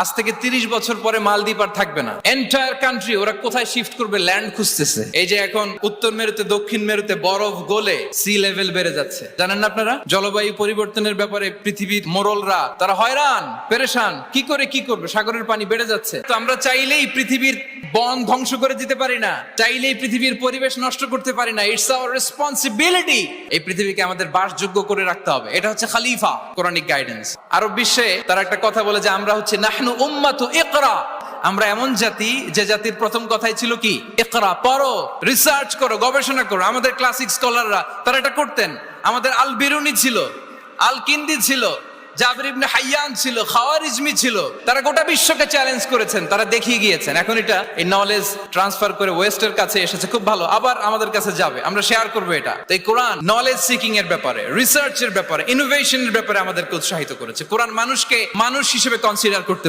আজ থেকে 30 বছর পরে মালদ্বীপ আর থাকবে না। এন্টায়ার কান্ট্রি ওরা কোথায় শিফট করবে, ল্যান্ড খুঁজতেছে। এই যে এখন উত্তর মেরুতে দক্ষিণ মেরুতে বরফ গলে সি লেভেল বেড়ে যাচ্ছে, জানেন না আপনারা? জলবায়ু পরিবর্তনের ব্যাপারে পৃথিবীর মোড়লরা তারা হয়রান পেরেশান, কি করবে, সাগরের পানি বেড়ে যাচ্ছে। তো আমরা চাইলেই পৃথিবীর বন ধ্বংস করে দিতে পারি না, চাইলেই পৃথিবীর পরিবেশ নষ্ট করতে পারি না। ইটস আওয়ার রেসপন্সিবিলিটি এই পৃথিবীকে আমাদের বাসযোগ্য করে রাখতে হবে। এটা হচ্ছে খালিফা কোরআনিক গাইডেন্স। আরব বিশ্বে তারা একটা কথা বলে যে আমরা হচ্ছে নাহনু উম্মাতু ইকরা, আমরা এমন জাতি যে জাতির প্রথম কথাই ছিল কি? ইকরা, পড়ো, রিসার্চ করো, গবেষণা করো। আমাদের ক্লাসিক স্কলাররা তারা এটা করতেন। আমাদের আল বিরুনি ছিল, আল কিন্দি ছিল, জাবির ইবনে হাইয়ান ছিল, খাওয়ারিজমি ছিল। তারা গোটা বিশ্বকে চ্যালেঞ্জ করেছেন, তারা দেখিয়ে গিয়েছেন। এখন এটা এই নলেজ ট্রান্সফার করে ওয়েস্টের কাছে এসেছে, খুব ভালো, আবার আমাদের কাছে যাবে, আমরা শেয়ার করবো এটা। তো এই কোরআন নলেজ সিকিং এর ব্যাপারে, রিসার্চের ব্যাপারে, ইনোভেশনের ব্যাপারে আমাদেরকে উৎসাহিত করেছে। কোরআন মানুষকে মানুষ হিসেবে কনসিডার করতে